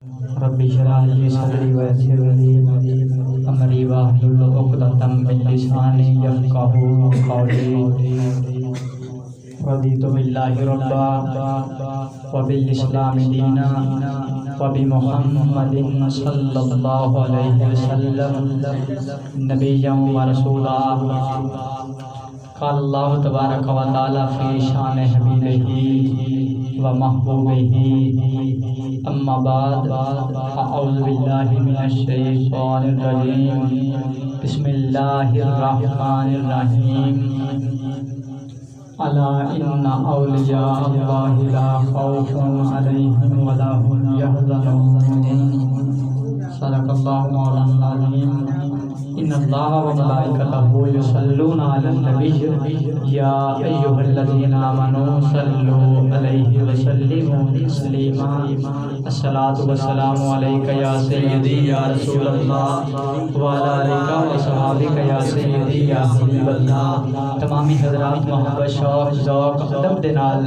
رب اشرح لي صدري ويسر لي امري واحلل عقدة من لساني يفقهوا قولي. رضيت بالله ربا وبالاسلام دينا وبمحمد صلى الله عليه وسلم نبيا ورسولا. قال الله تبارك وتعالى في شان حبيبه ومحبوبه اما بعد اعوذ بالله من الشيطان الرجيم بسم الله الرحمن الرحيم. الا ان اولیاء اللہ لا خوف علیہم ولا هم يحزنون. صدق اللہ مولانا العظیم. ان اللہ وملائکتہ یصلون علی النبی یا ایھا الذین آمنوا صلوا علیہ وسلموا تسلیما. الصلاۃ والسلام علیک یا سیدی یا رسول اللہ وعلی آلک وصحابک یا سیدی یا حبیب اللہ. تمامی حضرات محبت شوق ذوق ادب دے نال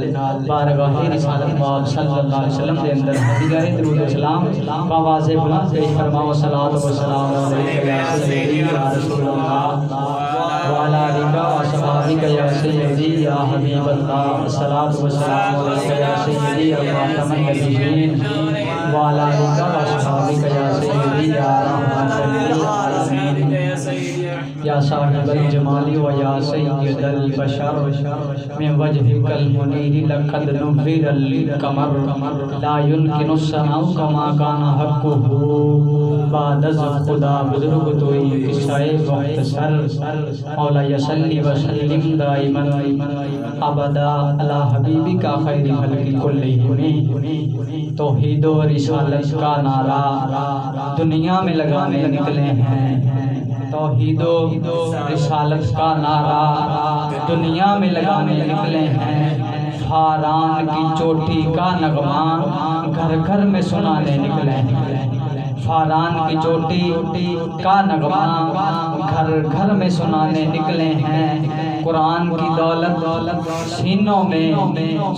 بارگاہ رسالت مآب صلی اللہ علیہ وسلم دے اندر ہدیہ درود و سلام باواز بلند پیش فرماؤ. الصلاۃ والسلام علیک یا سیدی یا رسول اللہ وعلی آلک وصحابک یا سیدی یا حبیب اللہ. الصلاۃ والسلام علیک یا سیدی یا خاتم النبیین وعلی آلک وصحابک یا سیدی یا رحمت للعالمین. یا صاحب الجمال و یا سید البشر من وجهک المنیر لقد نور القمر لا يمکن الثناء کما کان حقہ بعد از خدا. بزرگ توئی قصہ مختصر. مولا صلی وسلم دائما ابدا علی حبیبک خیر خلق کلہم. توحید و رسالت کا نعرہ دنیا میں لگانے نکلے ہیں. توحید و رسالت کا نعرہ دنیا میں لگانے نکلے ہیں. فاران کی چوٹی کا نغمہ گھر گھر میں سنانے نکلے ہیں. فاران کی چوٹی کا نغمہ گھر گھر میں سنانے نکلے ہیں. قرآن کی دولت سینوں میں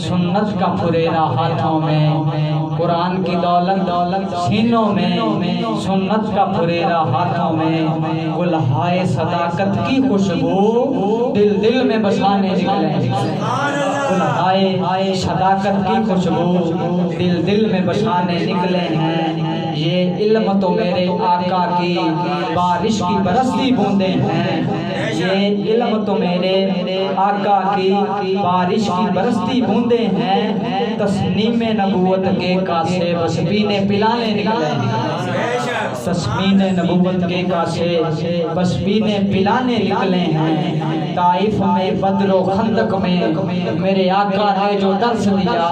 سنت کا پھریرا ہاتھوں میں. قرآن کی دولت سینوں میں سنت کا پھریرا ہاتھوں میں. گلہائے صداقت کی خوشبو دل دل میں بسانے نکلے ہیں. گلہائے صداقت کی خوشبو دل دل میں بسانے نکلے ہیں. یہ علم تو میرے آقا کی بارش کی برستی بوندیں ہیں. یہ علم تو میرے آقا کی بارش کی برستی بوندیں ہیں. تسنیم نبوت کے کاسے بس پینے پلانے نکلے ہیں. تسمین نبوت کے کاسے بس پینے پلانے نکلے ہیں. طائف میں بدر و خندق میں میرے آقا نے جو درس دیا.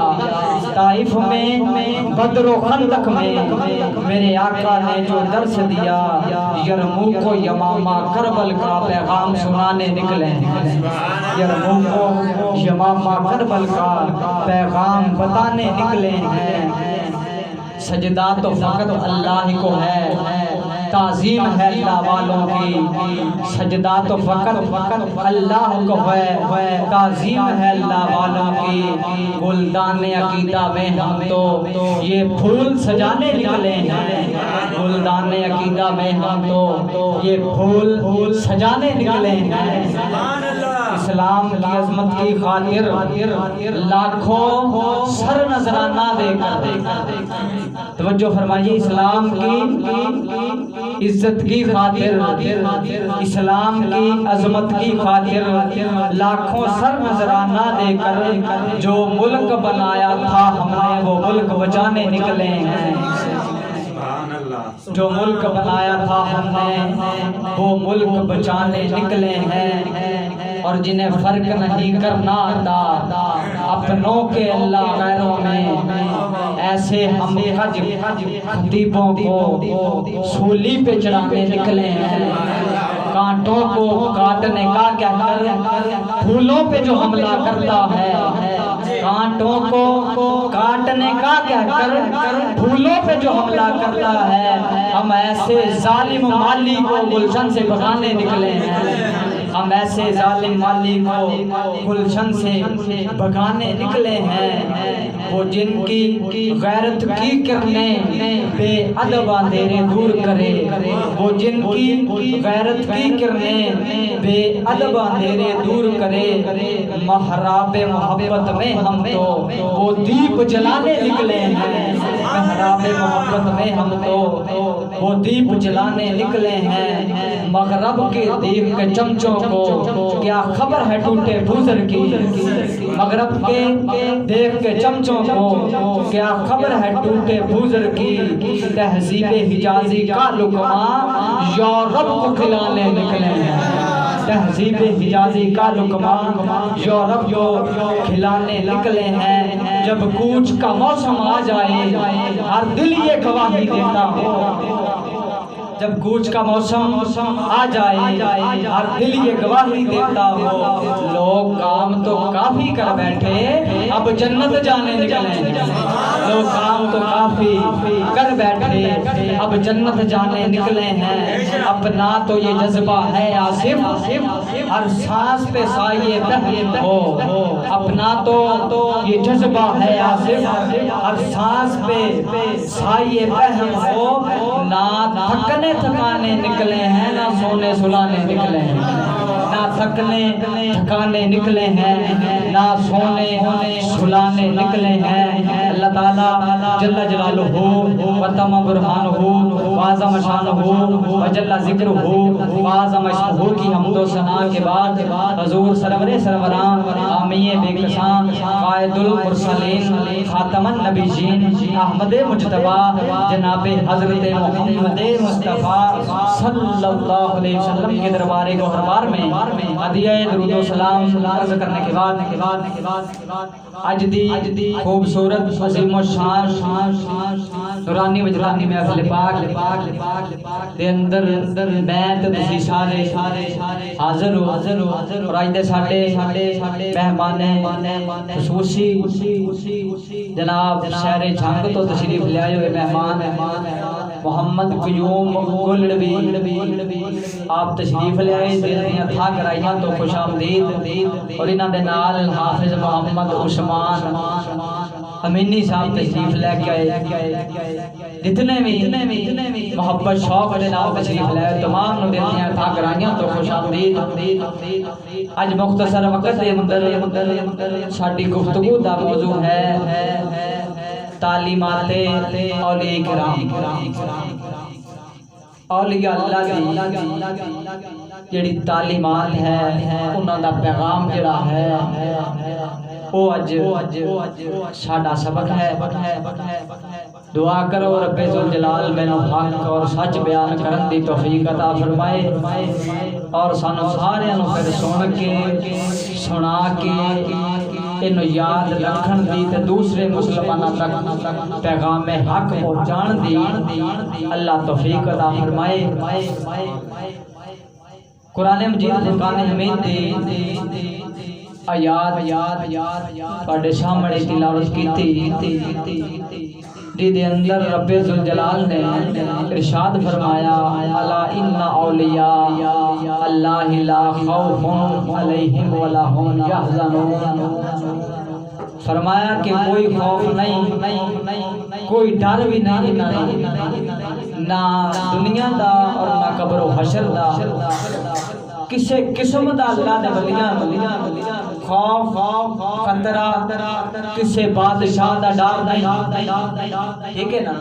طائف میں بدر و خندق میں میرے آقا نے جو درس دیا. یرموک و یمامہ کربل کا پیغام سنانے نکلے ہیں. یرموک و یمامہ کربل کا پیغام بتانے نکلے ہیں. سجدہ تو فقط اللہ کو ہے, تعظیم ہے اللہ والوں کی. سجدہ تو فقط اللہ کو ہے, تعظیم ہے اللہ والوں کی. گلدان عقیدہ میں ہم تو یہ پھول سجانے نکلے ہیں. گلدان عقیدہ میں ہم تو یہ پھول سجانے نکلے ہیں. اسلام کی عظمت کی خاطر لاکھوں سر نذرانہ دے کر. توجہ فرمائیے. اسلام کی عزت کی خاطر, اسلام کی عظمت کی خاطر لاکھوں سر نذرانہ دے کر جو ملک بنایا تھا ہم نے وہ ملک بچانے نکلے ہیں. جو ملک بنایا تھا ہم نے وہ ملک بچانے نکلے ہیں. اور جنہیں فرق نہیں کرنا آتا اپنوں کے اللہ غیروں میں, ایسے ہم خطیبوں کو سولی پہ چڑھانے نکلے ہیں. کانٹوں کو کاٹنے کا کہہ کر پھولوں پہ جو حملہ کرتا ہے. کانٹوں کو کاٹنے کا کہہ کر پھولوں پہ جو حملہ کرتا ہے. ہم ایسے ظالم مالی کو گلشن سے بھگانے نکلے ہیں. ہم ایسے ظالم مالی کو گلشن سے بھگانے نکلے ہیں. وہ جن کی غیرت کی کرنیں بے ادب اندھیرے دور کرے، وہ جن کی غیرت کی کرنیں بے ادب اندھیرے دور کرے، محراب محبت میں ہم تو وہ دیپ جلانے نکلے ہیں، محراب محبت میں ہم تو وہ دیپ جلانے نکلے ہیں، مغرب کے دیپ کے چمچوں کو کیا خبر ہے ٹوٹے بھوزر کی، مغرب کے دیکھ کے چمچوں کو کیا خبر ہے ٹوٹے بھوزر کی، تہذیب حجازی کا لقمہ یورپ کو کھلانے نکلے ہیں، تہذیب حجازی کا لقمہ یورپ کو کھلانے نکلے ہیں، جب کوچ کا موسم آ جائے ہر دل یہ گواہی دیتا ہو، جب کوچ کا موسم آ جائے ہر دل یہ گواہی دیتا ہو، لوگ کام تو کافی کر بیٹھے اب جنت جانے نکلے، لوگ کام تو کافی کر بیٹھے اب جنت جانے نکلے ہیں، اپنا تو یہ جذبہ ہے آصف ہر سانس پہ سائے بہم ہو، اپنا تو یہ جذبہ ہے آصف ہر سانس پہ سائے بہم ہو، نہ تھکنے تھکانے نکلے ہیں نہ سونے سلانے نکلے ہیں، نہ تھکنے تھکانے نکلے ہیں نہ سونے سلانے نکلے ہیں، اللہ تعالیٰ جل جلالہ و تم برہانہ و اعظم شانہ و جل ذکرہ و اعظم اسمہ کی حمد و ثنا کے بعد حضور سرور سروران آمی بے کسان قائد المرسلین خاتم النبیین احمد مجتبی جناب حضرت محمد مصطفیٰ صلی اللہ علیہ وسلم کے دربار گوہربار میں ہدیہ درود و سلام عرض کرنے کے بعد اج دی خوبصورت عظیم الشان نورانی وجرانی محفل پاک دے اندر میں تے تسی سارے حاضر ہو اور اج دے ساڈے مہمان خصوصی جناب شہر جھنگ تو تشریف لے آئے ہوئے مہمان محمد قیوم گلڑوی آپ تشریف لے آئے، دل دیاں تھا کرائیاں تو خوش آمدید، اور انہاں دے نال حافظ محمد عثمان امینی صاحب تشریف لے کے آئے، جتنے بھی محبت شوق دے نال تشریف لے آئے تمام نو دل دیاں تھا کرائیاں تو خوش آمدید۔ اج مختصر وقت دے اندر ساڈی گفتگو دا موضوع ہے تعلیمات اولیاء کرام، اولیاء اللہ دی جڑی تعلیمات ہے انہاں دا پیغام جڑا ہے وہ اج ساڈا سبق ہے۔ دعا کرو رب ذوالجلال مینوں حق اور سچ بیان کرن دی توفیق عطا فرمائے، اور سانو سارے نوں پھر سن کے سنا کے انو یاد رکھن دی تے دوسرے مسلماناں تک پیغام حق پہنچان دی اللہ توفیق عطا فرمائے۔ قرآن مجید فرقان حمید دی آیات پڑھے سامنے تلاوت کیتی، جی دے اندر رب ذوالجلال نے ارشاد فرمایا الا ان اولیاء اللہ لا خوف علیہم ولا هم یحزنون، فرمایا کہ کوئی خوف نہیں، کوئی ڈر بھی نہیں، نہ دنیا دا اور نہ قبر و حشر دا، کسے قسم دا اللہ دے ولیاں خوف خطرہ کسے بادشاہ دا ڈر نہیں، ٹھیک ہے نا۔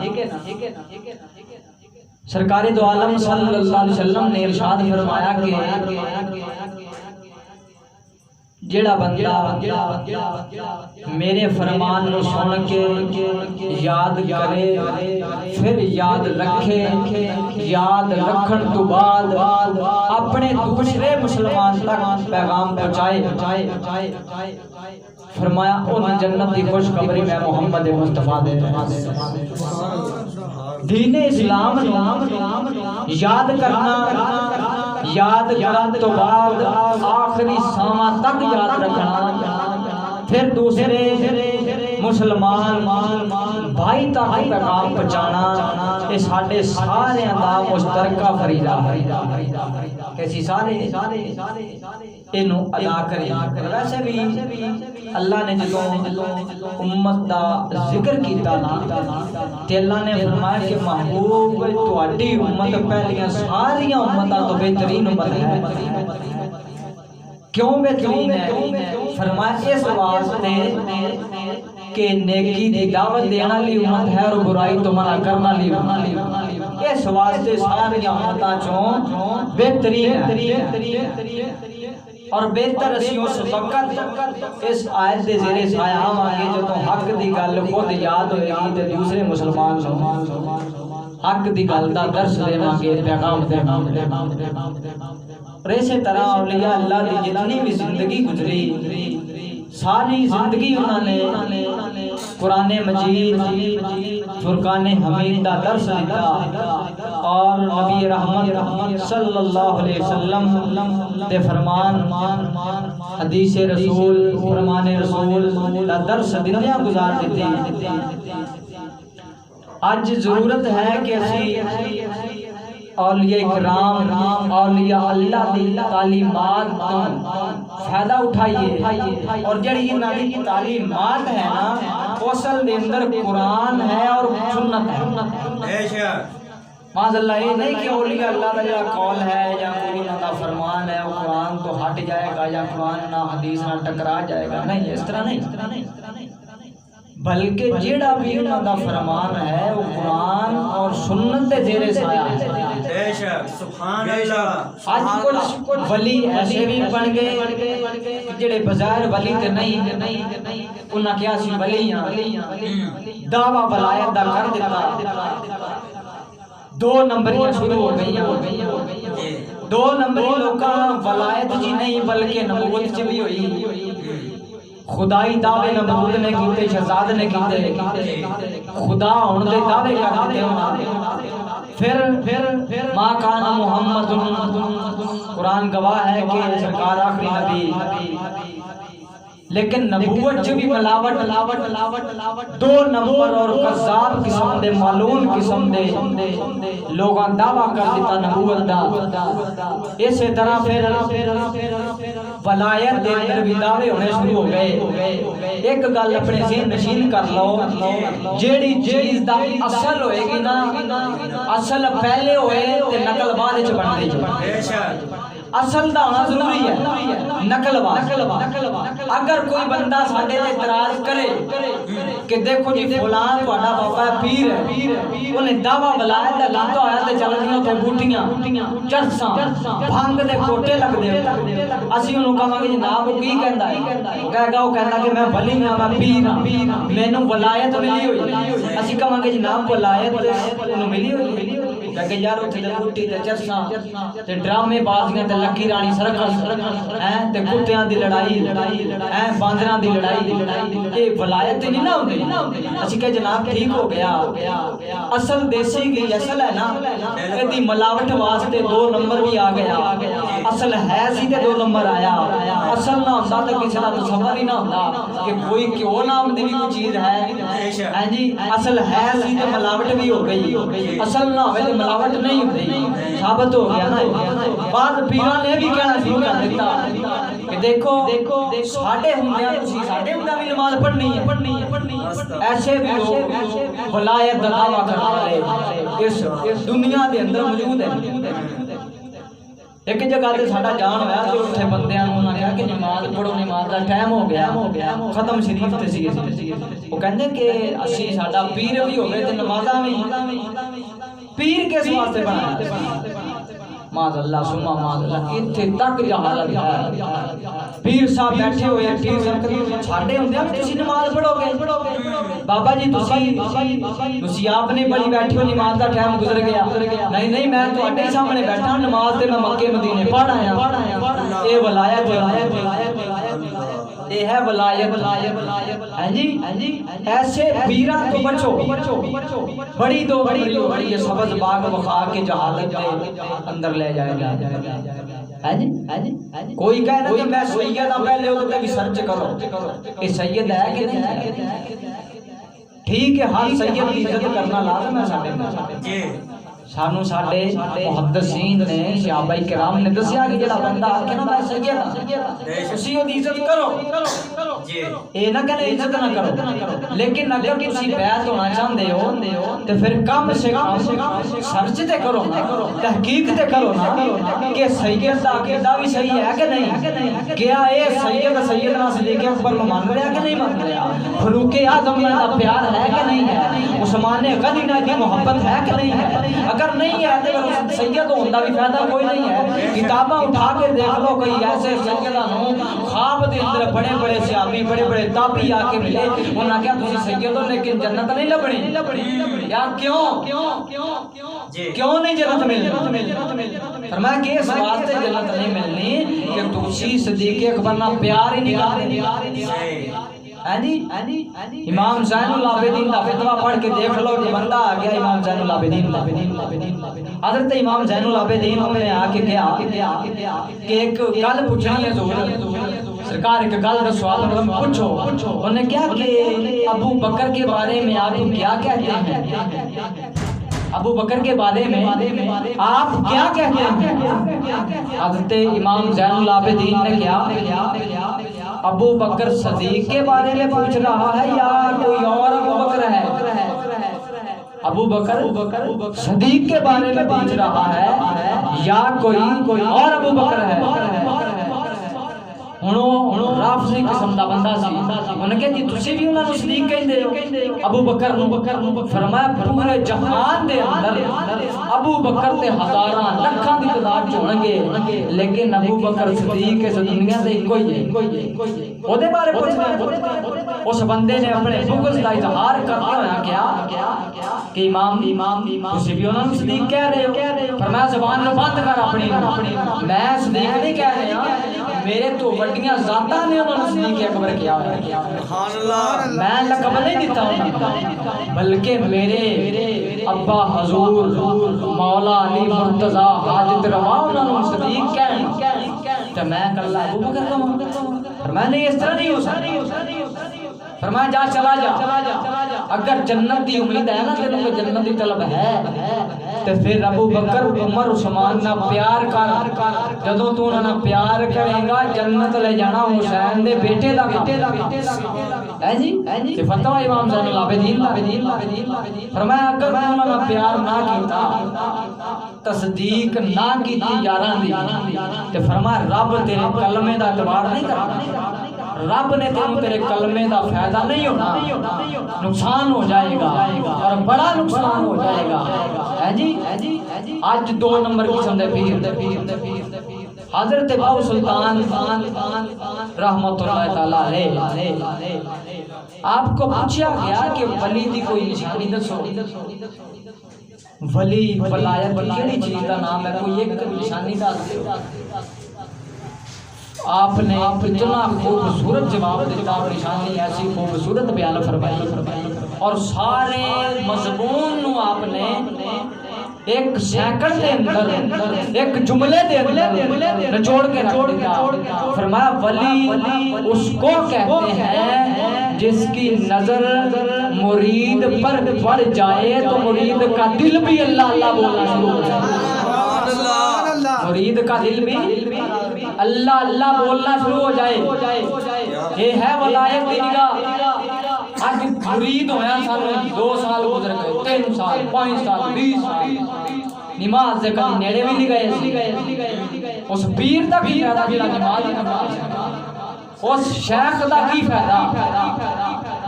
سرکار دو عالم صلی اللہ علیہ وسلم نے ارشاد فرمایا کہ جڑا بندہ میرے فرمان نو سن کے یاد کرے پھر یاد رکھے، یاد رکھن تو بعد اپنے دوسرے مسلمان تک پیغام پہنچائے، فرمایا ان جنت کی خوشخبری میں محمد مصطفیٰ دیتا ہوں۔ دین اسلام یاد کرنا، یاد کرن تو بعد آخری ساواں تک یاد رکھنا، پھر دوسرے مسلمان بھائی تک پیغام پہنچانا، یہ ساڈے سارے دا مشترکہ فریضہ ہے۔ کیسی سارے اینو ادا کرے۔ ویسے بھی اللہ نے جدوں امت دا ذکر کیتا نا تے اللہ نے فرمایا کہ محبوب تہاڈی امت پہلیاں ساریاں امتاں تو بہترین امت ہے۔ کیوں بہترین ہے؟ فرمایا اس واسطے کہ نیکی دی دعوت دینا لی امت ہے اور برائی تو منع کرنا لی امت۔ اس واسطے ساریاں امتاں چوں بہترین ہے۔ اور بہتر اسی اس وقت اس آیت دے زیر سایہ آواں گے جدوں حق دی گل خود یاد ہوئے گی تے دوسرے مسلمان حق دی گل دا درس دیواں گے، پیغام دیواں گے۔ اور اسی طرح اولیاء اللہ دی جتنی بھی زندگی گزری ساری زندگی انہوں نے قرآن مجید فرقان حمید دا درس دیتا اور نبی رحمت صلی اللہ علیہ وسلم دے فرمان حدیث رسول فرمان رسول دا درس دنیا گزار دیتے۔ آج ضرورت ہے کہ اسی اولیاء کرام اولیاء اللہ دی تعلیمات فائدہ اٹھائیے، اور جڑی انہاں دی تعلیمات ہے نا اصل دے اندر قرآن ہے اور سنت ہے۔ معاذ اللہ یہ نہیں کہ اولیاء اللہ دا جڑا قول ہے یا کوئی انہاں دا فرمان ہے وہ قرآن تو ہٹ جائے گا یا قرآن نہ حدیث نہ ٹکرا جائے گا، نہیں اس طرح نہیں، بلکہ جڑا بھی انہاں دا فرمان ہے وہ قرآن اور سنت دے زیر سایہ ہے۔ بے شک سبحان اللہ۔ آج کچھ ولی ایسے بھی بن گئے جڑے بظاہر ولی تے نہیں، انہاں کیا سی ولی ہیں، دعویٰ ولایت دا کر دیتا، دو نمبریاں شروع ہو گئی، دو نمبری لوکاں ولایت جی نہیں بلکہ نبوت چ بھی ہوئی۔ خدائی دعوے نبوت نے کیتے، شہزاد نے کیتے، خدا ہون دے دعوے کر دیتے انہاں۔ پھر ما کان محمد قرآن گواہ ہے کہ سرکار آخری نبی، لیکن نبوت جو بھی ملاوٹ دو نمبر اور قذاب قسم دے معلوم قسم دے لوگاں دعویٰ کر دیتا نبوت دا۔ اسی طرح پھر ولایت دے اندر بھی دعوے ہونے شروع ہو گئے۔ ایک گل اپنے ذہن نشین کر لو، جیڑی چیز دا اصل ہوئے گی نا اصل پہلے ہوئے تے نقل بعد وچ بن گئی۔ اصل دا ہونا ضروری ہے، نقل بعد۔ اگر کوئی بندہ ساڈے تے اعتراض کرے کہ دیکھو جی فلاں تہاڈا بابا پیر ہے، انہیں دعویٰ ولایت دا لاندا ہویا تے چل دیاں تے بوٹیاں چرساں بھنگ دے کوٹے لگ دے، اسی انہوں کہاں گے جناب وہ کی کہندا ہے؟ وہ کہے گا وہ کہندا کہ میں ولی ہاں، میں پیر ہاں، مینوں ولایت ملی ہوئی۔ اسی کہاں گے جناب ولایت انہوں ملی ہوئی، کہ یار اتھے تے بوٹی تے چرساں تے ڈرامے بازیاں تے لکی رانی سرکس ہیں تے کتیاں دی لڑائی ہیں باندراں دی لڑائی، یہ ولایت نہیں نہ ہوندی۔ اسی کہ جناب ٹھیک ہو گیا، اصل دیسی گئی اصل ہے نا، ایدی ملاوٹ واسطے دو نمبر بھی آ گیا، اصل ہے سی تے دو نمبر آیا۔ اصل نہ ہوتا تو کسی کا تصور ہی نہ ہوتا کہ کوئی کیوں نام دی بھی کوئی چیز ہے جی، اصل ہے سی تے ملاوٹ بھی ہو گئی، اصل نہ ہوئے تے ملاوٹ نہیں ہوتی، ثابت ہو گیا نا۔ بعض پیران نے بھی کہنا شروع کر دیتا کہ دیکھو ساڑھے ہوندیاں تسی ساڑھے ہوندیاں بھی نماز پڑھنی ہے۔ ایسے بھی لوگ ولایت دا دعویٰ کرنے والے اس دنیا دے اندر موجود ہیں۔ ایک جگہ تے ساڈا جان ہویا تے اتھے بندیاں نوں کہا کہ نماز پڑھو، نماز دا ٹائم ہو گیا، ختم شریف تے سی۔ وہ کہندے کہ اسی ساڈا پیر بھی ہو گئے تے نمازاں بھی، پیر کس واسطے بنایا؟ معاذ اللہ سما معاذ اللہ، اتھے تک جہالت ہے۔ پیر صاحب بیٹھے ہوئے ہیں، پیر صاحب چھاڑے ہوندے ہیں تسی نماز پڑھو گے؟ بابا جی تسی آپ نے بڑی بیٹھے ہو، نماز دا ٹائم گزر گیا۔ نہیں میں تواڈے سامنے بیٹھا نماز تے میں مکے مدینے پڑھ آیا۔ اے ولایت یہ ہے ولایت ہے جی۔ ایسے پیران تو بچو، بڑی دو بڑی ہو رہی ہے، سبز باغ وخا کے جہالت دے اندر لے جائے گا ہے جی۔ کوئی کہنا کہ میں سید ہوں، پہلے وہ تو بھی سرچ کرو کہ سید ہے کہ نہیں ہے۔ ٹھیک ہے، ہر سید کی عزت کرنا لازم ہے ساڈے میں، سانو ساڈے محدثین نے صحابہ کرام نے دسیا کہ جڑا بندہ آکھے نا میں سید ہاں تسی دی عزت کرو جی اے نہ کہ عزت نہ کرو لیکن اگر تسی بیعت ہونا چاہندے ہو تے پھر کم سے کم سرچ تے کرو تحقیق تے کرو نا کہ سید دا عقیدہ بھی صحیح ہے کہ نہیں کیا اے سید سیدنا صدیق اکبر کو مان رہا کہ نہیں مان رہا فاروق اعظم دا پیار ہے کہ نہیں ہے عثمان غنی دی محبت ہے کہ نہیں ہے اگر نہیں ہے تو سید ہوندا بھی فائدہ کوئی نہیں ہے کتاباں اٹھا کے دیکھ لو کوئی ایسے سیداں نو خواب دے اندر بڑے بڑے صحابی بڑے بڑے تابعی آ کے ملے انہاں کہا تسی سید ہو لیکن جنت نہیں لبنی یار کیوں نہیں جنت ملنی فرمایا کہ اس واسطے جنت نہیں ملنی کہ تسی صدیق اکبر نال پیار ہی نہیں کرتے امام زین العابدین دا فتویٰ پڑھ کے دیکھ لو کہ بندہ آ گیا امام زین العابدین حضرت امام زین العابدین نے آ کے کہا کہ ایک گل پوچھنی ہے حضور سرکار ایک گل دسو آپ پوچھو انہوں نے کہا کہ ابو بکر کے بارے میں آپ کیا کہتے ہیں ابو بکر کے بارے میں آپ کیا کہتے ہیں حضرت امام زین العابدین نے کیا ابو بکر صدیق کے بارے میں پوچھ رہا ہے یا کوئی اور ابو بکر ہے ابو بکر صدیق کے بارے میں پوچھ رہا ہے یا کوئی اور ابو بکر ہے ہن رافضی قسم دا بندہ سی انہوں نے کہا جی تسی بھی انہاں نوں صدیق کہندے ہو ابو بکر نو فرمایا پورے جہان دے اندر ابو بکر تے ہزاراں لاکھاں دی تعداد چ ہون گے لیکن ابو بکر صدیق اس دنیا تے ایک ہی ہے او دے بارے پوچھنا اس بندے نے اپنے بغض دا اظہار کرتے ہوئے کیا کہ امام تسی بھی انہاں نوں صدیق کہہ رہے ہو فرمایا زبان نو بند کر اپنی میں صدیق نہیں کہہ رہا میرے تو وڈیاں ذاتاں نے انہوں نے صدیق اکبر کیا ہے سبحان اللہ میں لقب نہیں دیتا ہوں بلکہ میرے ابا حضور مولا علی مرتضی حاجت روا انہوں نے صدیق کہیں تو میں کل ابو بکر کا ہوں فرمایا نہیں اس طرح نہیں ہو سکتا فرمایا جا چلا جا اگر جنت دی امید ہے نا تینوں کو جنت دی طلب ہے تو پھر ابو بکر عمر عثمان نہ پیار کر جدوں تو انہاں نال پیار کرے گا جنت لے جانا حسین دے بیٹے دا ہے جی کہ فتوی امام زین العابدین فرمایا اگر تو انہاں نال پیار نہ کیتا تصدیق نہ کیتی یاراں دی تے فرمایا رب تیرے کلمے دا اعتبار نہیں کرتا رب نے تیرے کلمے دا فائدہ نہیں ہونا نقصان ہو جائے گا اور بڑا نقصان ہو جائے گا ہے جی آج 2 نمبر قسم دے پیر حضرت باو سلطان رحمت اللہ تعالی علیہ آپ کو پوچھا گیا کہ ولی دی کوئی نشانی دسو ولی ولایت کیڑی چیز دا نام ہے کوئی ایک نشانی دس دیو آپ نے اتنا خوبصورت جواب دیتا اور نشانی ایسی خوبصورت بیان فرمائی اور سارے مضمون نو آپ نے ایک سیکنڈ دے اندر ایک جملے دے اندر نچوڑ کے رکھ دیا فرمایا ولی اس کو کہتے ہیں جس کی نظر مرید پر پڑ جائے تو مرید کا دل بھی اللہ اللہ بولنا شروع ہو جائے مرید کا دل بھی اللہ اللہ بولنا شروع ہو جائے یہ ہے ولایت دی نگاہ آج مرید ہویا سانو 2 سال گزر گئے 3 سال 5 سال 20 سال نماز دے کبھی نیڑے بھی نہیں گئے اس پیر دا کی فائدہ جڑا نماز نہ پڑھے اس شیخ دا کی فائدہ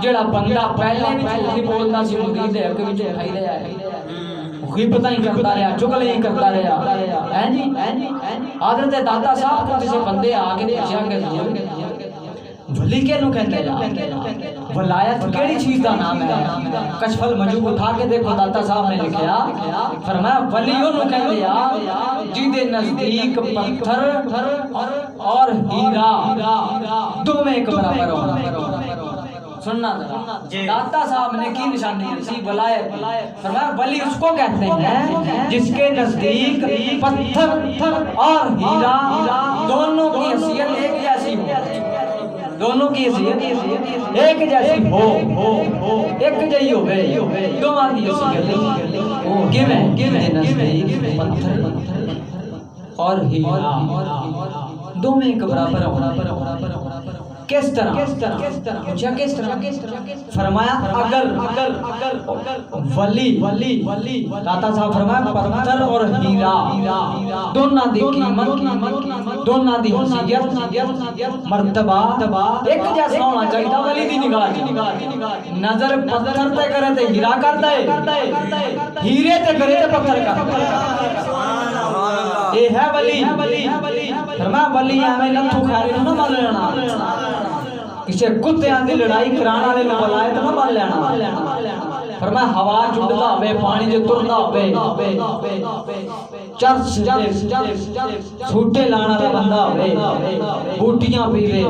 جڑا بندہ پہلے بھی جھوٹ بولدا سی مرید دے حق وچ کھائی رہیا ہے غیبتاں ہی کرتا رہا چغلیاں ہی کرتا رہا ہیں جی حضرت داتا صاحب کو کسی بندے آ کے پوچھا کہ ولی کینوں کہندے جا ولایت کیڑی چیز دا نام ہے کشف المجوب اٹھا کے دیکھو داتا صاحب نے لکھیا فرمایا ولی اونوں کہندے آ جیدے نزدیک پتھر اور ہیرا دوویں ایک برابر ہون سننا داتا صاحب نے کی نشانی سی ولایت فرمایا ولی اس کو کہتے ہیں جس کے نزدیک پتھر اور ہیرا دونوں کی حیثیت ایک جیسی ہو دونوں کی حیثیت ایک جیسی ہو ایک جئی ہوے دوواں دی حیثیت کیویں نزدیک پتھر اور ہیرا دونوں ایک برابر کس طرح فرمایا اگر ولی داتا صاحب فرمایا پتھر اور ہیرا دونوں دی قیمت دونوں دی حیثیت مرتبہ ایک جیسا ہونا چاہیے ولی دی نگاہ نظر پتھر تے کرے تے ہیرا کرتا ہے ہیرے تے کرے تے پتھر کرتا ہے اے ہے ولی فرمایا ولی ہمیں نتھو خیری نہ مان لینا کسے کتیاں دی لڑائی کرانا والے نو ولایت نہ مان لینا فرمایا ہوا چڈدا ہوے پانی جو تردا ہوے چرچ چھوٹے لانا والا بندہ ہوے بوٹیاں پیوے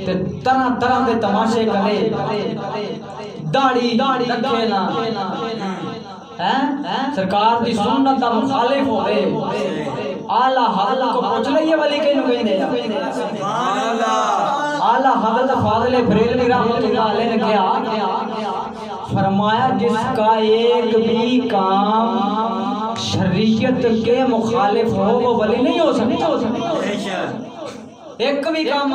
تے طرح طرح دے تماشے کرے داڑھی رکھے نا سرکار دی سنت دا مخالف ہوئے اعلی حضرت کو پوچھ لئیے ولی کینو کہندے سبحان اللہ اعلی حضرت فاضل بریلوی رحمۃ اللہ علیہ نے کہا فرمایا جس کا ایک بھی کام شریعت کے مخالف ہو وہ ولی نہیں ہو سکتا ایک بھی کام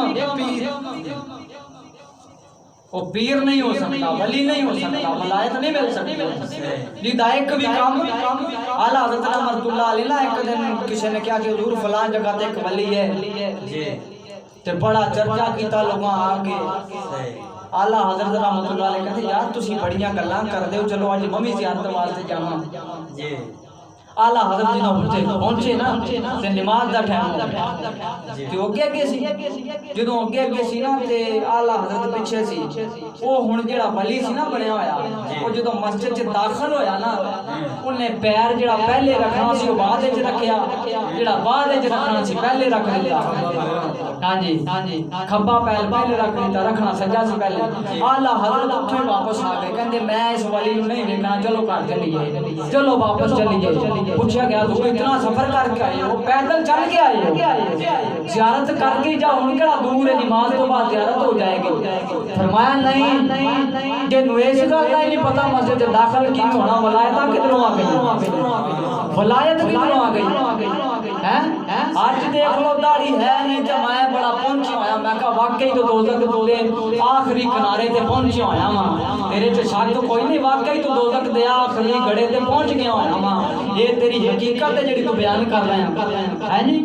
وہ پیر نہیں ہو سکتا ولی نہیں ہو سکتا ولایت نہیں مل سکتی ہدایت بھی کام اعلی حضرت رحمۃ اللہ علیہ ایک دن کسی نے کہا کہ حضور فلاں جگہ تے ایک ولی ہے تے بڑا چرچا کیتا لوگاں آ کے اعلی حضرت رحمۃ اللہ علیہ کہتے یار تسی بڑیاں گلاں کردے ہو چلو اج ممی زیارت واسطے جاواں اعلی حضرت جی پہنچے نا تے نماز دا ٹائم ہو گیا تے اگے سی جدوں اگے سی نا تے اعلی حضرت پیچھے سی او ہن جڑا ولی سی نا بنیا ہویا او جدوں مسجد وچ داخل ہویا نا اونے پیر جڑا پہلے رکھنا سی او بعد وچ رکھیا جڑا بعد وچ رکھنا سی پہلے رکھ دتا ہاں جی کھبا پیر پہلے رکھ دتا رکھنا سجا سی پہلے اعلی حضرت اٹھے واپس آ گئے کہندے میں اس ولی نوں نہیں ویکھنا چلو گھر چلیے چلو واپس چلیے پوچھا گیا تو اتنا سفر کر کے آئے ہو پیدل چل کے آئے ہو زیارت کر کے جاؤ ان کڑا دور ہے نماز تو بعد زیارت ہو جائے گی فرمایا نہیں کہ نویس کا نہیں پتا مسجد داخل کی ہونا ولایت کدھروں آ گئی ولایت کدھروں آ گئی آج دیکھ لو داڑھی ہے نہیں تے میں بڑا پہنچا ہویا میں کہا واقعی تو دوزخ دے آخری کنارے تے پہنچا ہویا ہاں تیرے تے شک تو کوئی نہیں واقعی تو دوزخ دے آخری گڑے تے پہنچ گیا ہویا ہاں یہ تیری حقیقت ہے جڑی تو بیان کر رہے ہیں جی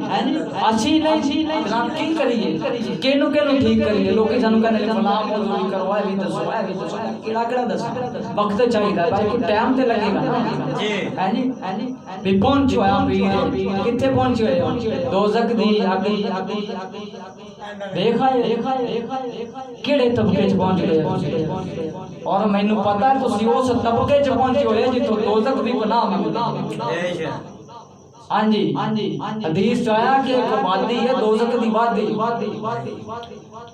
اسی نہیں جناب کی کریے کینو ٹھیک کریے لوگ سانو کہندے فلاں موضوع کرو ہے بھی دسو کیڑا دس وقت چاہیے بھائی کو ٹائم تے لگے گا جی بھی پہنچ ہویا پیر کتے پہنچ ہوئے دوزخ دی اگ دیکھا کیڑے طبقے چ پہنچ گئے اور مینوں پتہ ہے تسی اس طبقے چ پہنچے ہوئے جتوں دوزخ بھی پناہ منگدا ہاں جی حدیث آیا کہ ایک وادی ہے دوزخ دی وادی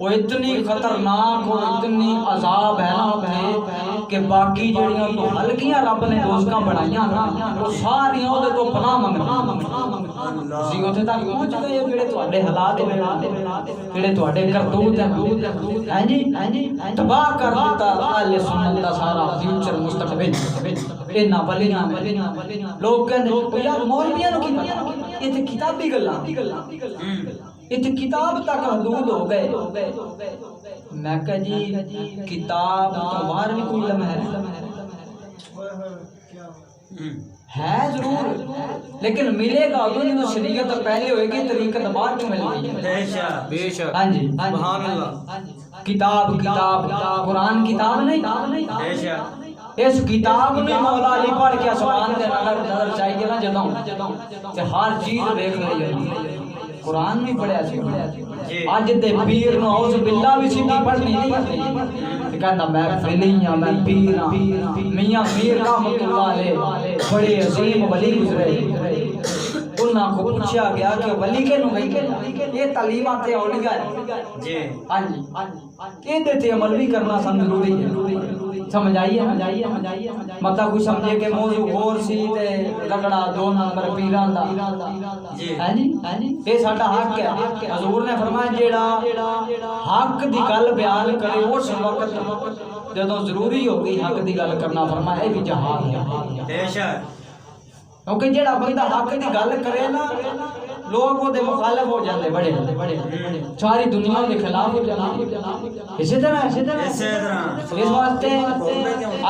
وہ اتنی خطرناک اور اتنی عذاب ہے نا کہ باقی جڑیاں تو ہلکیاں رب نے دوزخاں بنائیاں نا وہ ساریاں اودے تو پناہ منگدیاں سی اوتھے تک پہنچ گئے جڑے تواڈے حالات ہوئے جڑے تواڈے کرتوت ہیں جی تباہ کر دیتا اہل سنت دا سارا فیوچر مستقبل انہاں ولیاں لوگ کہندے یار مولویاں نوں کی پتہ یہ تے کتابی گلاں یہ کتاب تک حدود ہو گئے میں کہا جی کتاب تو باہر بھی کوئی علم ہے ضرور لیکن ملے گا ادھر جو شریعت پہلے ہوئے گی طریقت بعد میں ملے گی بے شک ہاں جی سبحان اللہ کتاب قرآن کتاب نہیں بے شک اس کتاب میں مولا علی پڑھ کے آسمان دے نظر چاہیے نا جدوں تے ہر چیز دیکھ لئی قرآن میں پڑھیا سی اج دے پیر نو اعوذ باللہ بھی سیدھی پڑھنی نہیں کہندا میں ولی ہاں میں پیر ہاں میاں میر رحمۃ اللہ علیہ بڑے عظیم ولی گزرے انہاں کو پوچھا گیا کہ ولی کے نو یہ تعلیمات اولیاء جی ہاں جی یہ دیتے عمل بھی کرنا سن ضروری ہے سمجھ آئیے مطلب کوئی سمجھے کہ موضوع غور سی تے رگڑا 2 نمبر پیران دا ہے جی یہ ساڈا حق ہے حضور نے فرمایا جیڑا حق دی گل بیان کرے اس وقت جدوں ضروری ہو گئی حق دی گل کرنا فرمایا یہ بھی جہاد ہے بے شک کیونکہ جیڑا بندہ حق دی گل کرے نا لوگ وہ دے مخالف ہو جاتے بڑے ساری دنیا کے خلاف ہو جاتے اسی طرح اس واسطے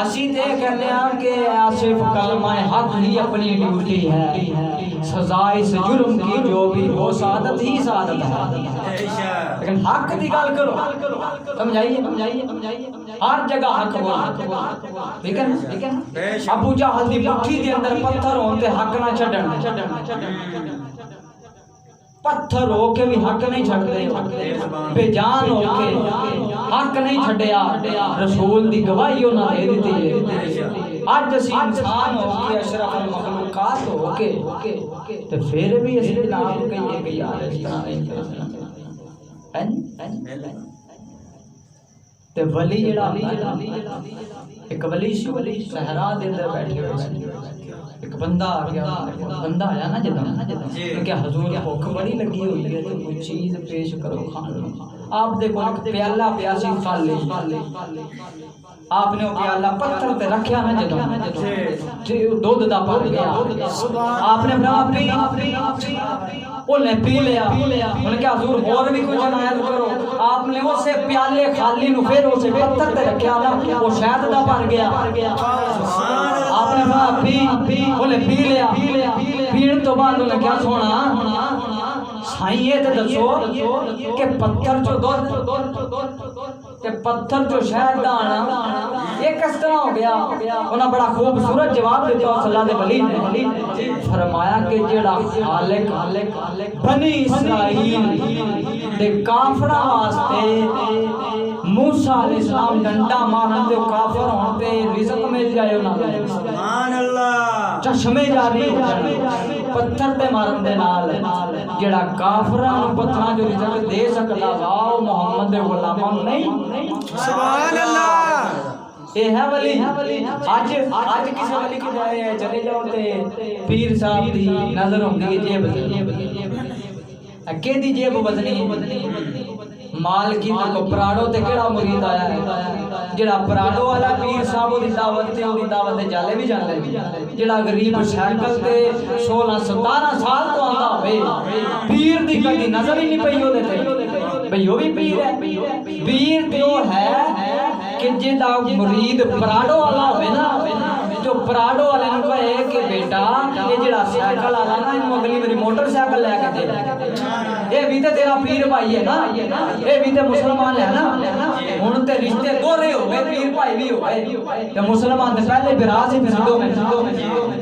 اسی تے کہتے ہیں کہ صرف کلمہ حق ہی اپنی ڈیوٹی ہے سزائے اس جرم کی جو بھی ہو سعادت ہی سعادت ہے لیکن حق دی گل کرو سمجھائیے ہر جگہ حق بولو ٹھیک ہے ابو جہل دی مٹھی دے اندر پتھر ہون تے حق نہ چھڈن پتھر ہو کے بھی حق نہیں چھڑتے بے جان ہو کے حق نہیں چھڑیا رسول دی گواہی انہاں دے دیتی ہے آج اسی انسان ہو کے اشرف المخلوقات ہو کے تو پھر بھی اسی جناب کہیے کہ یار اس طرح نہیں کرنا تے ولی جڑا ایک ولی صحرا دے اندر بیٹھے ہوئے ایک بندہ آ گیا بندہ آیا نا جدوں کہ حضور بھوک بڑی لگی ہوئی ہے تو کوئی چیز پیش کرو کھانے آپ دیکھو ایک پیالہ پیاسی خالی آپ نے وہ پیالہ پتھر تے رکھیا نا جدوں دودھ دا بھر گیا آپ نے فرمایا پی انہیں پی لیا انہیں کہا حضور اور بھی کچھ عنایت کرو آپ نے اسے پیالے خالی نو پھر اسے پتھر تے رکھیا نا وہ شہد دا بھر گیا آپ نے فرمایا پی انہیں پی لیا پین تو بعد انہیں کیا سونا سائیں یہ تے دسو کہ پتھر جو کہ پتھر جو شہد دانا یہ کس طرح ہو گیا انہاں بڑا خوبصورت جواب دیتے ہیں صلی اللہ علیہ وسلم نے فرمایا کہ جڑا خالق بنی اسرائیل دے کافرہ واسطے موسیٰ علیہ السلام ڈنڈا مارن دے کافر ہون تے رزق مل جائے انہاں سبحان اللہ چشمے جاری ہو جائے پتھر تے مارن دے نال جڑا کافران پتھراں جو رزق دے سکتا واو محمد دے غلامان نہیں سبحان اللہ یہ ہے ولی آج کسی ولی کی جائے چلے جاؤ تے پیر صاحب دی نظر ہوندی جیب اکے دی جیب بدنی مال کی تو پراڑو تے کیڑا مرید آیا ہے جڑا پراڑو والا پیر صاحب دی دعوت تے دی دعوت تے جالے بھی جاندے جڑا غریب سائیکل تے 16 17 سال تو آندا ہوئے پیر دی کدی نظر ہی نہیں پئی اودے تے بھئی وہ بھی پیر ہے پیر تے وہ ہے کہ جدا مرید پراڑو والا ہوئے نا جو پراڑو والے نے کہے کہ بیٹا یہ جڑا سائیکل والا نا انہوں اگلی میری موٹر سائیکل لے کے دے یہ بھی تے تیرا پیر بھائی ہے نا یہ بھی تے مسلمان ہے نا ہن تے رشتے دورے ہو گئے پیر بھائی بھی ہو گئے تے مسلمان تے پہلے براز ہی پھسدو میں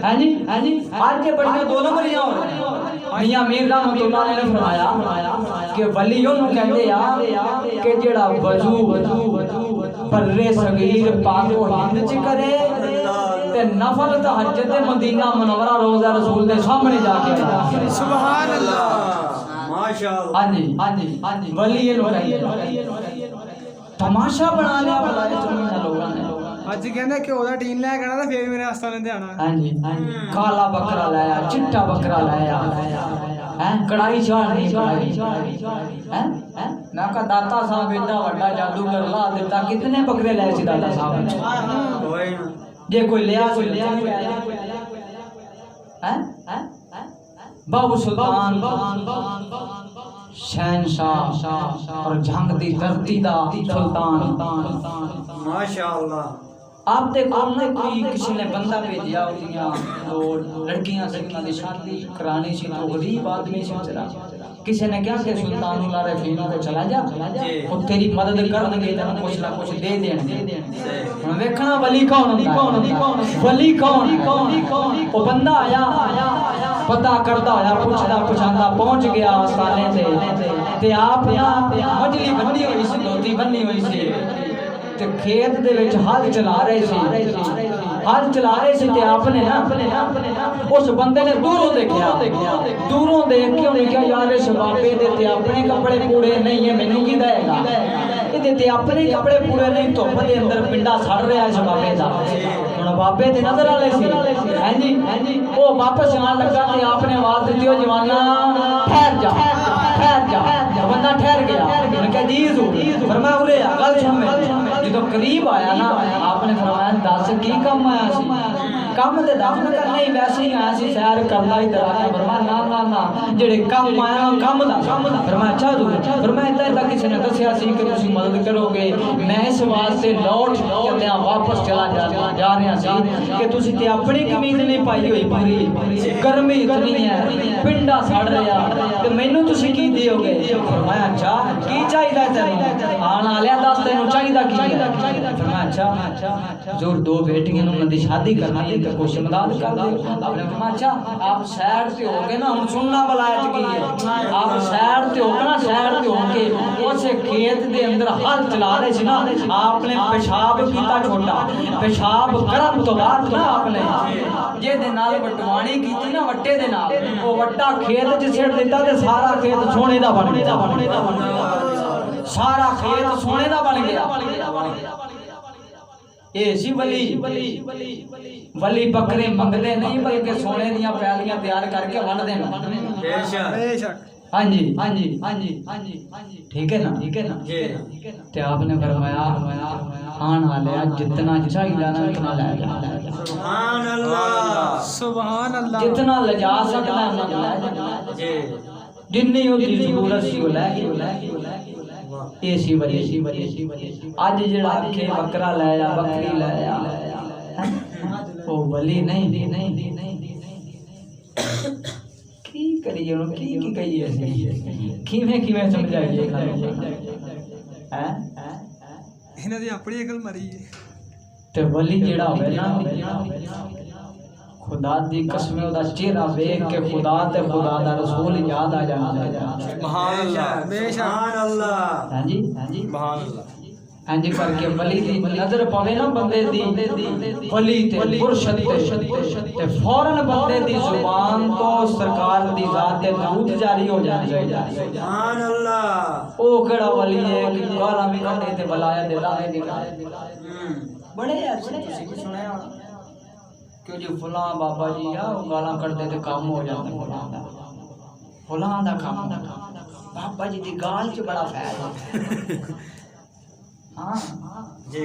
ہیں جی آج کے بڑے دو نمبریاں ہو رہے ہیں میاں میر رحمۃ اللہ علیہ نے فرمایا کہ ولی انہوں کہتے ہیں کہ جڑا وضو برے صغیر پاک و ہند چ کرے تے نفل تہجد مدینہ منورہ روضہ رسول دے سامنے جا کے سبحان اللہ ماشاءاللہ ہاں جی ولی یہ لوگ تماشا بنا لیا بلائے تمہیں لوگاں نے اج کہندا کہ اودا ٹین لے کے آنا تے پھر میرے ہستا لیندے آنا ہاں جی کالا بکرا لایا چٹا بکرا لایا ہیں کڑائی چاڑنی ہیں نا کا داتا صاحب ایڈا بڑا جادوگر لا دیتا کتنے بکرے لائے سی داتا صاحب نے یہ کوئی لیا ہیں بابو سلطان شہنشاہ اور جھنگ دی دھرتی دا سلطان ماشاءاللہ آپ دیکھو نا کوئی کسی نے بندہ بھیجیا ہوتیاں تو لڑکیاں سے دی شادی کرانی سی تو غریب آدمی سے چلا کسی نے کیا کہ سلطان اللہ رفینا کو چلا جا وہ تیری مدد کرنے گے تینا کچھ نہ کچھ دے دیں ہم ویکھنا ولی کون ولی کون وہ بندہ آیا پتہ کرتا آیا پوچھتا پہنچ گیا آستانے تے آپ مجلی بنی ہوئی سی دھوتی بنی ہوئی سی تے کھیت دے وچ ہل چلا رہے سی تے آپ نے نا اس بندے نے دوروں دیکھیا دوروں دیکھ کے انہیں کہا یار اس بابے دے تے اپنے کپڑے پورے نہیں ہیں مینوں کی دے گا یہ تے اپنے کپڑے پورے نہیں دھوپ دے اندر پنڈا سڑ رہا اس بابے دا ہن بابے تے نظر والے سی ہاں جی وہ واپس آن لگا تے آپ نے آواز دیتی او جوانا ٹھہر جا بندہ ٹھہر گیا انہوں نے کہا جی حضور فرمایا اورے گل سن میری جدو قریب آیا نا آپ نے فرمایا دس کی کم آیا سی کم تے دس میں کرنا ہی ویسے ہی آیا سی سیر کرنا ہی درانا فرمایا نا جڑے کم آیا کم دا فرمایا اچھا حضور فرمایا اتنا کسی نے دسیا سی کہ تسی مدد کرو گے میں اس واسطے لوٹ چلیا واپس چلا جا رہا سی کہ تسی تے اپنی قمیض نہیں پائی ہوئی پوری گرمی اتنی ہے پنڈا سڑ رہا تے مینوں تسی کی دیو گے فرمایا اچھا کی چاہیے تینوں آن آلیا دس تینوں چاہیے کی ہے فرمایا اچھا حضور دو بیٹیاں انہوں نے شادی کرنا ہے تو کچھ امداد کر دو آپ نے فرمایا اچھا آپ سیر سے ہو کے نا ہم سننا بلایت کی ہے آپ سیر سے ہو کے نا سیر سے ہو کے اسے کھیت دے اندر ہل چلا رہے سی نا آپ نے پیشاب کیتا چھوٹا پیشاب کرم تو بعد نا آپ نے جے دے نال وٹوانی کیتی نا وٹے دے نال وہ وٹا کھیت چ چھڑ دیتا تے سارا کھیت سونے دا بن گیا سارا کھیت سونے دا بن گیا اے سی ولی بکرے منگدے نہیں بلکہ سونے دیاں پیالیاں تیار کر کے ون دین بے شک ہاں جی ٹھیک ہے نا تے آپ نے فرمایا آن آلیا جتنا چاہیے نا اتنا لے جا سبحان اللہ جتنا لے جا سکتا ہے جنی ہوتی ضرورت سی وہ لے اے سی ولی اج جڑا آکھے بکرا لے جا بکری لے جا او ولی نہیں کی کریے کی کہیے کیویں سمجھائیے ہیں انہاں دی اپنی عقل مری ہے تے ولی جڑا ہوے نا خدا دی قسم دا چہرہ دیکھ کے خدا تے خدا دا رسول یاد آ جاندا ہے سبحان اللہ سبحان اللہ ہاں جی سبحان اللہ ہاں جی کر کے ولی دی نظر پاوے نا بندے دی ولی تے مرشد تے فوراً بندے دی زبان تو سرکار دی ذات تے درود جاری ہو جاندے سبحان اللہ او کیڑا ولی ہے کہ گالاں بھی کڈے تے ولایت دے دعوے بھی کرے بڑے اچھے تسی بھی سنیا کہ جی فلاں بابا جی آ گالاں کڈے تے کام ہو جاندا فلاں دا کام بابا جی دی گال چ بڑا فائدہ ہاں جی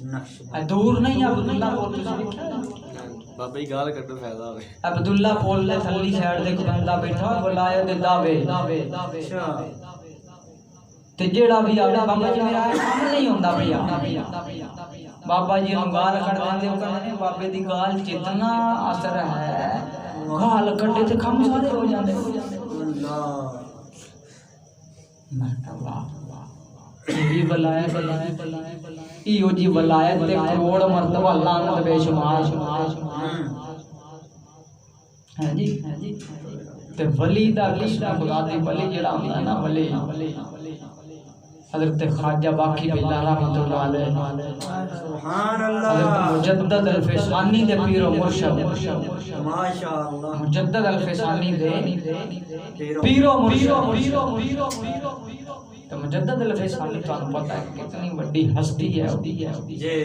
نقش دور نہیں عبداللہ پول تسی دیکھیا بابا جی گال کڈو فائدہ ہوے عبداللہ پول دے تھلی سائیڈ تے ایک بندہ بیٹھا ولایت دے دعوے اچھا تے جیڑا بھی آوے بابا جی میرا کام نہیں ہوندا بھیا بابا جی نوں گال کڈ دیندے او کہندے بابے دی گال جتنا اثر ہے گال کڈے تے کم سارے ہو جاندے اللہ مرحبا یہ ولایت ایو جی ولایت تے کروڑ مرتبہ لعنت بے شمار ہاں جی تے ولی دا قسم خدا دی ولی جڑا ہوندا ہے نا ولی حضرت خواجہ باقی باللہ رحمۃ اللہ علیہ سبحان اللہ حضرت مجدد الفسانی دے پیر و مرشد ماشاءاللہ مجدد الفسانی دے پیر و مرشد تو مجدد الفسانی تو پتہ ہے کتنی بڑی ہستی ہے جی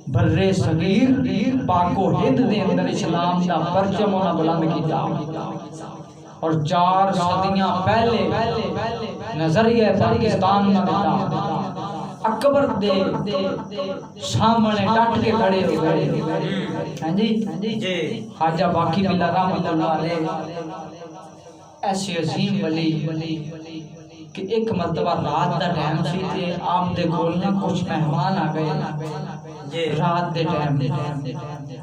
برے صغیر پاک و ہند دے اندر اسلام دا پرچم انہاں بلند کیتا اور 4 صدیاں پہلے نظریہ پاکستان میں دیتا اکبر دے سامنے ڈٹ کے کھڑے ہو گئے ہاں جی خواجہ باقی باللہ رحمۃ اللہ علیہ ایسے عظیم ولی کہ ایک مرتبہ رات دا ٹائم سی تے آپ دے کول نے کچھ مہمان آ گئے رات دے ٹائم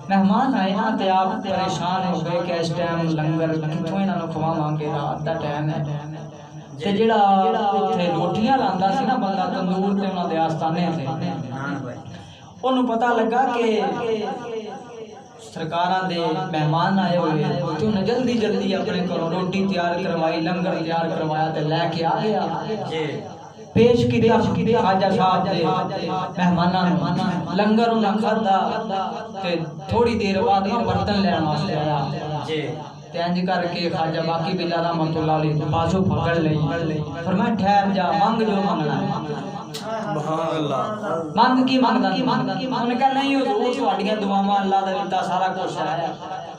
مہمان آئے نا تے آپ پریشان ہو گئے کہ اس ٹائم لنگر کتھوں انہاں نوں کھواواں گے رات دا ٹائم ہے تے جڑا اوتھے روٹیاں لاندا سی نا بندہ تندور تے انہاں دے آستانے تے اونوں پتہ لگا کہ سرکاراں دے مہمان آئے ہوئے تے انہیں جلدی اپنے گھروں روٹی تیار کروائی لنگر تیار کروایا تے لے کے آ گیا پیش کیا خواجہ صاحب دے مہماناں نوں لنگر انہاں کھادا تے تھوڑی دیر بعد نہ برتن لین واسطے آیا جی تے انج کر کے خواجہ باقی بلا رحمۃ اللہ علیہ بازو پکڑ لئی فرمایا ٹھہر جا مانگ جو منگنا ہے سبحان اللہ مانگ کی منگدا انہوں نے کہا نہیں حضور تہاڈیاں دعاواں اللہ دا دتا سارا کچھ ہے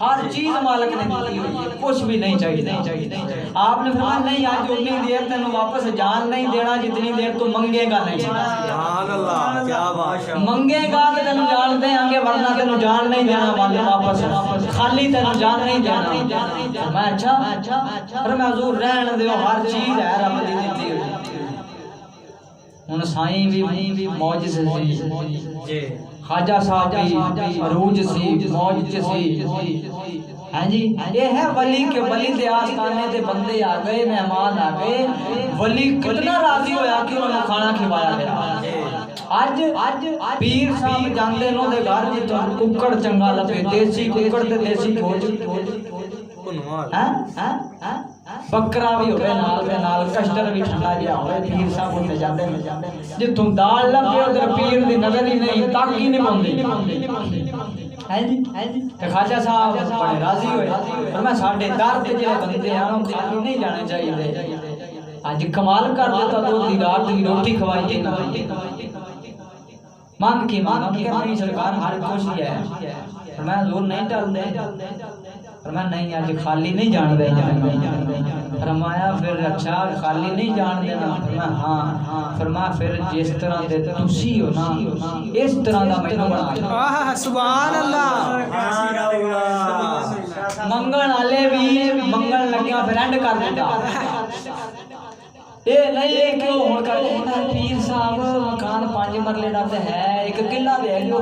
ہر چیز مالک نے دی ہوئی ہے کچھ بھی نہیں چاہیے آپ نے فرمایا نہیں آج اتنی دیر تینوں واپس جان نہیں دینا جتنی دیر تو منگے گا نہیں سبحان اللہ کیا بات ہے منگے گا کہ تینوں جان دیں گے ورنہ تینوں جان نہیں دینا واپس خالی تینوں جان نہیں دینا میں اچھا پر میں حضور رہن دیو ہر چیز ہے رب دی دتی ہوئی ہن سائیں بھی موج سے جی خواجہ صاحب بھی عروج سی موج سی ہاں جی یہ ہے ولی کے ولی دے آستانے تے بندے آ گئے مہمان آ گئے ولی کتنا راضی ہویا کہ انہوں کھانا کھوایا گیا اج پیر صاحب جاندے نوں دے گھر وچ ککڑ چنگا لبے دیسی ککڑ تے دیسی کھوج بکرا بھی ہوئے نال دے نال کشتر بھی ٹھنڈا جہا ہوئے پیر صاحب ہوتے جاندے جتوں دال لبے ادھر پیر دی نظر ہی نہیں تک ہی نہیں پوندی ہے جی تے خواجہ صاحب بڑے راضی ہوئے پر میں ساڈے در تے جڑے بندے ہیں انہاں خالی نہیں جانے چاہیے اج کمال کر دیتا تو دی رات دی روٹی کھوائی نا مانگ کی مانگ کہ نہیں سرکار ہر کچھ ہے میں حضور نہیں ٹل دے فرمایا نہیں آج خالی نہیں جان دینا فرمایا پھر اچھا خالی نہیں جان دینا فرمایا ہاں فرمایا پھر جس طرح دے تسی ہو نا اس طرح دا مینوں بنا دو سبحان اللہ منگن والے بھی منگن لگیا پھر اینڈ کر دیتا اے نہیں کیوں ہن کر دیتا پیر صاحب مکان 5 مرلے دا تے ہے ایک قلعہ دے لیو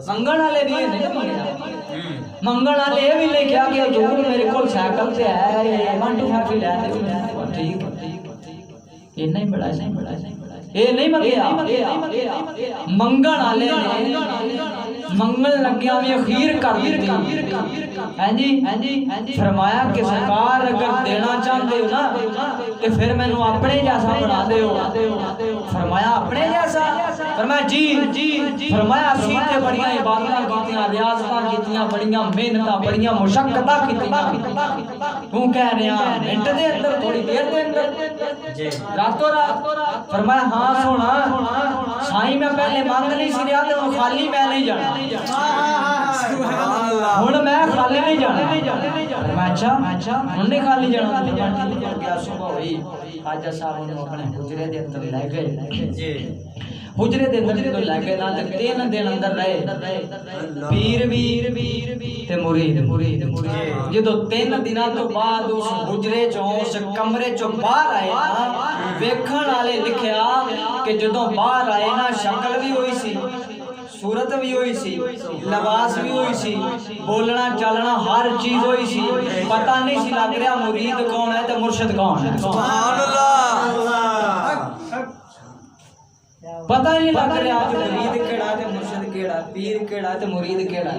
منگن والے بھی نہیں منگنا منگن والے یہ بھی نہیں کیا کہ حضور میرے کول سائیکل تے ہے 125 لے دے ٹھیک یہ نہیں بڑا یہ نہیں منگیا منگن والے نے منگن لگیا بھی اخیر کر دیتی ہیں جی فرمایا کہ سرکار اگر دینا چاہتے ہو نا کہ پھر میں نو اپنے جیسا بنا دے ہو فرمایا اپنے جیسا فرمایا جی فرمایا اسی تے بڑیاں عبادتاں کیتیاں ریاضتاں کیتیاں بڑیاں محنتاں بڑیاں مشقتاں کیتیاں تو کہہ رہے ہیں منٹ دے اندر تھوڑی دیر دے اندر راتوں رات فرمایا ہاں سونا سائیں میں پہلے مانگ نہیں سی رہا تے خالی میں نہیں جانا ہن میں خالی نہیں جانا میں اچھا ہن نہیں خالی جانا کیا صبح ہوئی خواجہ صاحب نے اپنے حجرے دے اندر لے گئے جی حجرے دے اندر تو لے گئے نا تے 3 دن اندر رہے پیر بھی تے مرید جدوں 3 دناں تو بعد اس حجرے چوں اس کمرے چوں باہر آئے نا ویکھن والے لکھیا کہ جدوں باہر آئے نا شکل بھی ہوئی سی صورت بھی ہوئی سی لباس بھی ہوئی سی بولنا چلنا ہر چیز ہوئی سی پتہ نہیں سی لگ رہا مرید کون ہے تے مرشد کون ہے سبحان اللہ پتہ ہی نہیں لگ رہا کہ مرید کیڑا تے مرشد کیڑا پیر کیڑا تے مرید کیڑا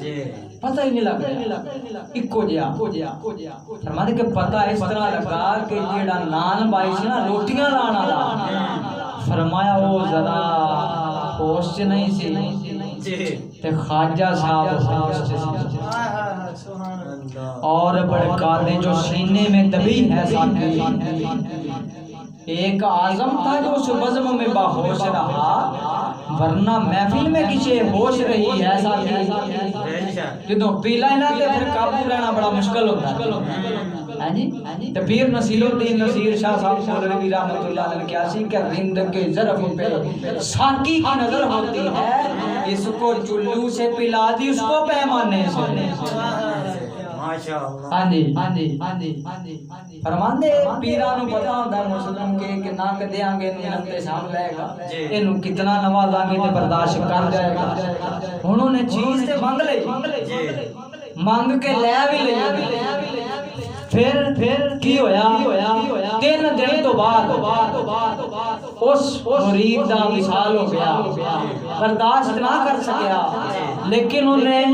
جی پتہ ہی نہیں لگ رہا اکو جیا فرماتے کہ پتہ اس طرح لگا کہ جیڑا نان بائی سی نا روٹیاں لانا والا فرمایا وہ ذرا ہوش سے نہیں سی تے خواجہ صاحب ہوش سے اور بڑکادے جو سینے میں دبی ہے ساتھی ایک اعظم تھا جو اس بزم میں باہوش رہا ورنہ محفل میں کسی ہوش رہی ہے ساتھی جدوں پیلا نہ تے پھر قابو رہنا بڑا مشکل ہوتا ہے ہاں جی تے پیر نصیر الدین نصیر شاہ صاحب مولوی رحمۃ اللہ علیہ کیا سی کہ رند کے ظرف پہ ساقی کی نظر ہوتی ہے اس کو چلو سے پلا دی اس کو پیمانے سے ہاں جی فرماندے پیراں نو پتہ ہوندا مسلم کے کہ نہ کدیاں گے علم تے سام لے گا اینو کتنا نوازاں گے تے برداشت کر جائے گا انہوں نے چیز تے مانگ لئی ਮੰਗ ਕੇ ਲੈ ਵੀ ਲਈ। ਫਿਰ ਕੀ ਹੋਇਆ 3 ਦਿਨ ਤੋਂ ਬਾਅਦ ਉਸ ਮੁਰੀਦ ਦਾ ਵਿਸਾਲ ਹੋ ਗਿਆ, ਬਰਦਾਸ਼ਤ ਨਾ ਕਰ ਸਕਿਆ, لیکن انہیں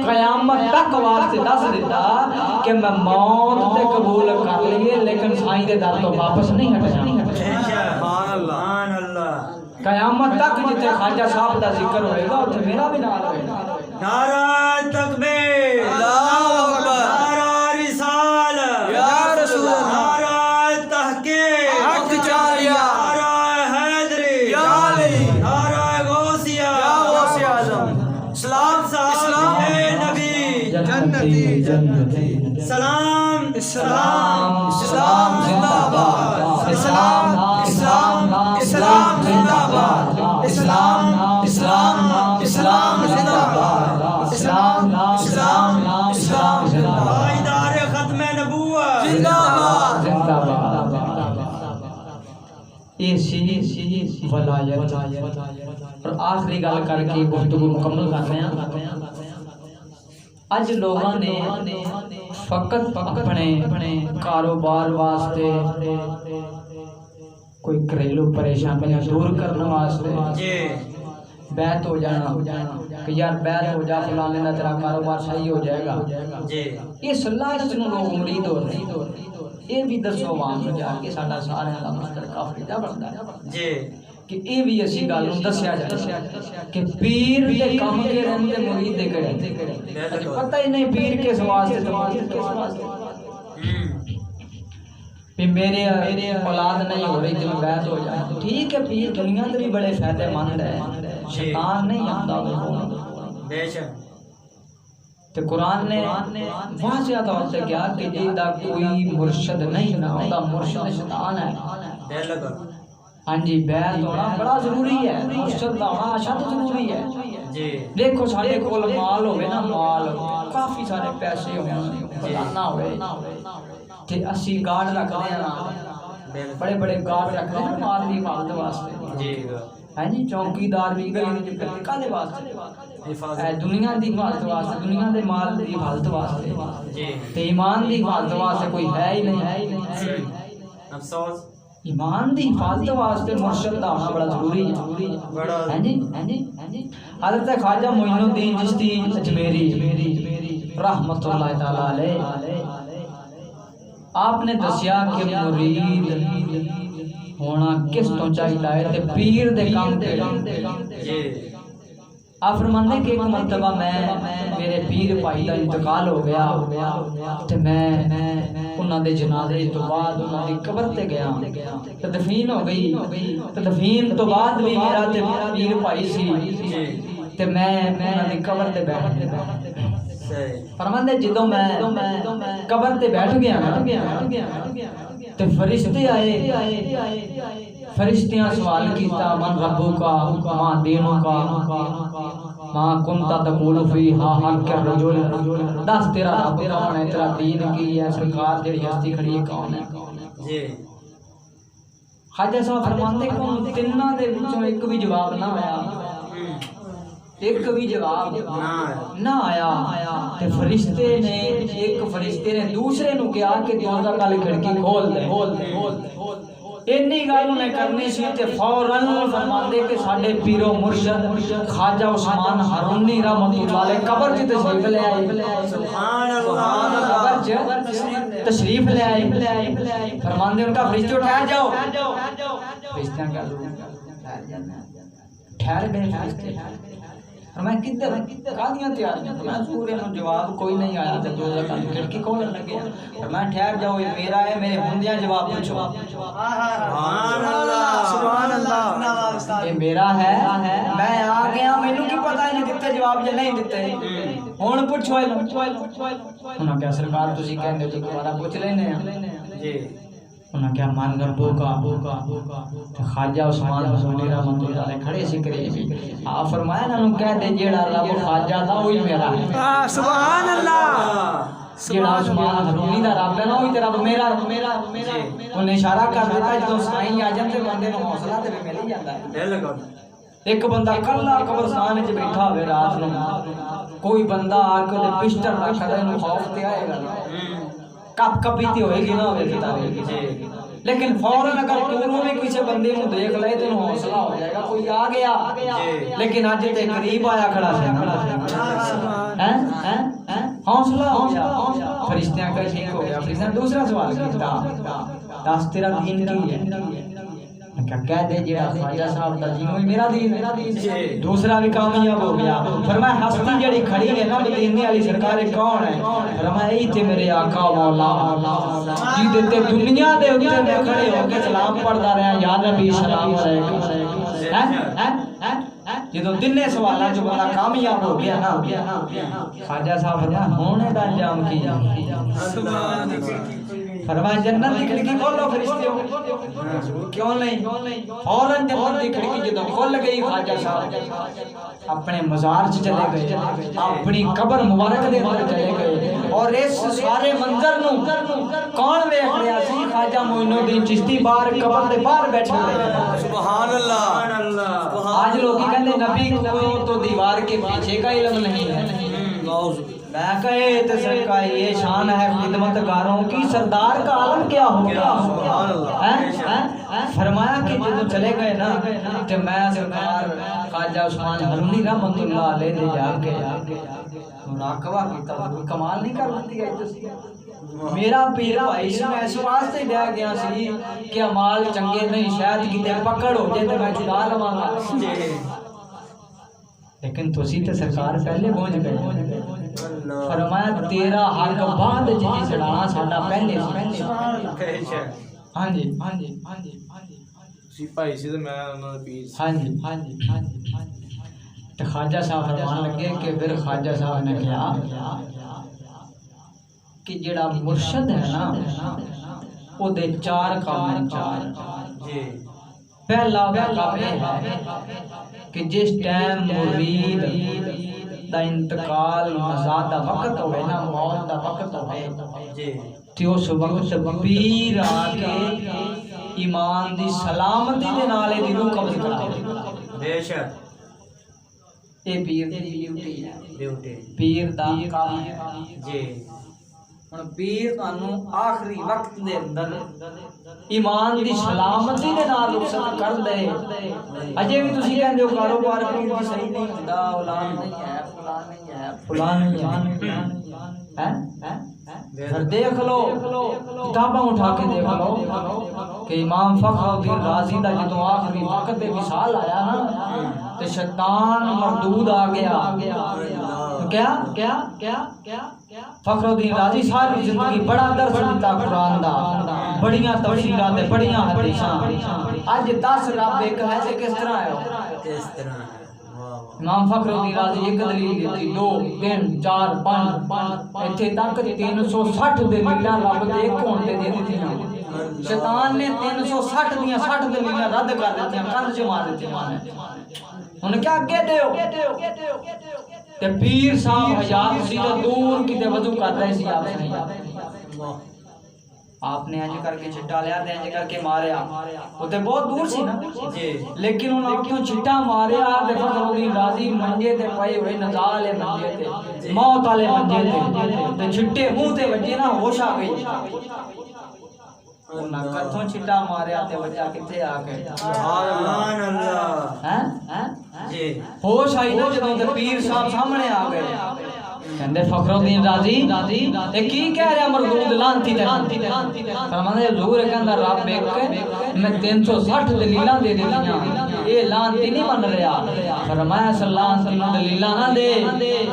قیامت تک واسطے دس دیتا کہ میں موت تے قبول کر لیے لیکن سائیں دے در تو واپس نہیں ہٹنا۔ سبحان اللہ، قیامت تک جتے خواجہ صاحب دا ذکر ہوئے گا اتنے میرا بھی نال ہوئے گا۔ نعرہ تکبیر، اللہ اکبر، نعرہ رسالہ یا رسول اللہ، نعرہ تحقیق حق چاریہ، نعرہ حیدری یا علی، نعرہ غوثیہ یا غوث اعظم، اسلام صاحب اے نبی جنتی، سلام اسلام، اسلام زندہ باد، اسلام اسلام اسلام زندہ باد، اسلام اسلام اسلام زندہ باد، اسلام اسلام اسلام زندہ باد، پائیدار ختم نبوت زندہ باد، زندہ باد۔ یہ سی ولایت اور آخری گل کر کے گفتگو مکمل کر رہے ہیں۔ اج لوگوں نے فقط اپنے کاروبار واسطے کوئی گھریلو پریشانیاں دور کرنے واسطے بیعت ہو جانا کہ یار بیعت ہو جا فلانے کا تیرا کاروبار صحیح ہو جائے گا، یہ صلاح اس نو لوگ امید ہو رہے ہیں۔ یہ بھی دسو عوام نو جا کے ساڈا سارے دا مشترکہ فائدہ بندا ہے کہ یہ بھی اسی گل نوں دسیا جائے کہ پیر دے کم کے رہندے مرید دے کڑے پتہ ہی نہیں پیر کس واسطے کس واسطے بھی میرے اولاد نہیں ہو رہی جب بیعت ہو جائے ٹھیک ہے، پیر دنیا تے بھی بڑے فائدہ مند ہے، شیطان نہیں آتا وہ بے شک۔ تے قرآن نے واضح طور سے کیا کہ جیدہ کوئی مرشد نہیں نہ ہوتا، مرشد شیطان ہے۔ ہاں جی، بیعت ہونا بڑا ضروری ہے، مرشد دا ہونا اشد ضروری ہے۔ دیکھو سارے کول مال ہوئے نا، مال کافی سارے پیسے ہوئے فلانا ہوئے تے اسی گارڈ رکھ دے نا، بڑے بڑے گارڈ رکھ دے نا مال دی حفاظت واسطے، ہے جی چوکیدار بھی گلی دی کالے واسطے، دنیا دی حفاظت واسطے، دنیا دے مال دی حفاظت واسطے تے ایمان دی حفاظت واسطے کوئی ہے ہی نہیں۔ افسوس ایمان دی حفاظت واسطے مرشد دا ہونا بڑا ضروری ہے۔ جی حضرت خواجہ معین الدین چشتی اجمیری رحمت اللہ تعالی علیہ آپ نے دسیا کہ مرید ہونا کس تو چاہیے ہے تے پیر دے کام تے آپ فرماندے کہ ایک مرتبہ میرے پیر بھائی دا انتقال ہو گیا تے میں انہاں دے جنازے تو بعد انہاں دی قبر تے گیا تے دفین ہو گئی تے دفین تو بعد بھی میرا تے پیر بھائی سی تے میں انہاں دی قبر تے بیٹھ گیا۔ فرماندے جدوں میں قبر تے بیٹھ گیا تے فرشتے آئے، فرشتیاں سوال کیتا من ربو کا ماں دینوں کا ماں کنتا تقول فی ہاں حق کے رجل، دس تیرا رب کون ہے، تیرا دین کی ہے، سرکار تیری ہستی کھڑی ہے کون ہے۔ خواجہ صاحب فرماندے کہ تیناں دے وچوں ایک بھی جواب نہ آیا، ایک بھی جواب نہ آیا تے فرشتے نے ایک فرشتے نے دوسرے نو کہا کہ دوزخ والی کھڑکی کھول دے۔ اینی گل نے کرنی سی تے فوراً فرماندے کہ ساڈے پیرو مرشد خواجہ عثمان ہارونی رحمۃ اللہ علیہ قبر چ تشریف لے آئے، سبحان اللہ، قبر چ تشریف لے آئے۔ فرماندے ان کا فرشتے اٹھا جاؤ، فرشتیاں کیا ٹھہر گئے فرشتے۔ میں کدھر کادیاں تیار میں سورے نو جواب کوئی نہیں آیا تے جو کھڑکی کھولن لگے میں ٹھہر جاؤ یہ میرا ہے، میرے ہوندیاں جواب پوچھو۔ سبحان اللہ، سبحان اللہ، یہ میرا ہے، میں آ گیا، مینوں کی پتہ نہیں دتے جواب یا نہیں دتے، ہن پوچھو۔ انہاں کیا سرکار تسی کہندے تو دوبارہ پوچھ لینے ہیں جی۔ انہاں کیا مان ربو کا خواجہ عثمان حسینی رحمۃ اللہ علیہ کھڑے سی قریب آپ فرمایا نا کہہ دے جیڑا رب خواجہ دا وہی میرا ہے۔ سبحان اللہ، جیڑا عثمان حسینی دا رب ہے نا وہی تیرا میرا۔ انہیں اشارہ کر دیتا جدوں سائیں آ جاندے بندے نوں حوصلہ تے مل ہی جاندا ہے۔ ایک بندہ کلا قبرستان وچ بیٹھا ہوئے رات نو کوئی بندہ آ کے پسٹل رکھدا اینو خوف تے آئے گا کپ کپی تے ہوئے گی نہ ہوئے گی لیکن فوراً اگر دوروں میں کسی بندے کو دیکھ لے تو حوصلہ ہو جائے گا کوئی آ گیا لیکن اج تے قریب آیا کھڑا ہے حوصلہ ہو گیا فرشتیاں کا ٹھیک ہو گیا فرشتیاں دوسرا سوال کیتا دس تیرا دین کی ہے کہہ دے جیڑا خواجہ صاحب دا دین ہوئی میرا دین دوسرا بھی کامیاب ہو گیا فرمایا ہستی جڑی کھڑی ہے نا مدینے والی سرکار کون ہے فرمایا یہی تے میرے آقا مولا جی تے دنیا دے اوتے میں کھڑے ہو کے سلام پڑھدا رہا یا نبی سلام علیکم جدو تین سوالاں جو بندہ کامیاب ہو گیا نا خواجہ صاحب فرمایا ہونے دا انجام کی فرمایا جنت کی کھڑکی کھولو فرشتیوں کیوں نہیں فوراً جنت کی کھڑکی جدو کھل گئی خواجہ صاحب اپنے مزار سے چلے گئے اپنی قبر مبارک دے اندر چلے گئے اور اس سارے منظر نو کون ویکھ رہا سی خواجہ معین الدین چشتی باہر قبر دے باہر بیٹھے ہوئے سبحان اللہ آج لوگ کہتے نبی کو تو دیوار کے پیچھے کا علم نہیں ہے میں کہے تو سرکار یہ شان ہے خدمت گاروں کی سردار کا عالم کیا ہو گیا فرمایا کہ جب چلے گئے نا تو میں سرکار خواجہ عثمان حرونی رحمت اللہ علیہ دے جا کے مراقبہ کیتا کمال نہیں کر لیتی ہے میرا پیر بھائی سے میں اس واسطے دیا گیا سی کہ امال چنگے نہیں شاید کتے پکڑ ہو جائے تو میں چھڑا لواں گا لیکن تسی تے سرکار پہلے پہنچ گئے فرمایا تیرا حق بعد جی چھڑانا ساڈا پہلے سی ہاں جی ہاں جی ہاں جی سی بھائی سی تے میں انہاں دا پیر ہاں جی ہاں جی ہاں جی تے خواجہ صاحب فرمان لگے کہ پھر خواجہ صاحب نے کہا کہ جڑا مرشد ہے نا او دے چار کام چار پہلا کام یہ ہے کہ جس ٹائم مرید دا انتقال مزاد دا وقت ہوئے نا موت دا وقت ہوئے تے اس وقت پیر آ کے ایمان دی سلامتی دے نالے دی روح قبض کرا بے شک اے پیر دی ڈیوٹی ہے پیر دا کام جی ہن پیر تانوں آخری وقت دے اندر ایمان دی سلامتی دے نال رخصت کر دے اجے بھی تسی کہندے ہو کاروبار پیر دی صحیح نہیں ہوندا اولاد نہیں ہے فلان نہیں ہے فلان نہیں ہے پھر دیکھ لو کتاباں اٹھا کے دیکھ لو کہ امام فخر الدین رازی دا جدوں آخری وقت دے وصال آیا نا تے شیطان مردود آ گیا کیا فخر الدین رازی ساری زندگی بڑا درس دیتا قرآن دا بڑیاں تفسیرات بڑیاں حدیثاں اج 10 رب ایک ہے تے کس طرح ہے کس طرح ہے امام فخر الدین رازی ایک دلیل دیتی 2 3 4 5 ایتھے تک 360 دلیلاں رب دے ایک ہون تے دے دتی نا شیطان نے 360 دیاں 60 دلیلاں رد کر دتیاں کند چ مار دتیاں ہن کیا اگے دیو تے پیر صاحب حیات سی تے دور کتے وضو کر رہے سی آپ نے آپ نے انج کر کے چھٹا لیا تے انج کر کے ماریا او تے بہت دور سی نا لیکن انہاں کیوں چھٹا ماریا تے فخر الدین رازی منجے تے پئے ہوئے نزال منجے تے موت والے منجے تے چھٹے منہ تے وجے نا ہوش آ گئی انہاں کتھوں چھٹا ماریا تے وجہ کتے آ گئے سبحان اللہ ہیں جی ہوش آئی نا جدوں تے پیر صاحب سامنے آ گئے کہندے فخر الدین رازی اے کی کہہ رہا مردود لانتی تے فرماندے حضور کہندا رب ایک میں 360 دلیلاں دے دتیاں اے لانتی نہیں من رہا فرمایا سلام دلیلاں نہ دے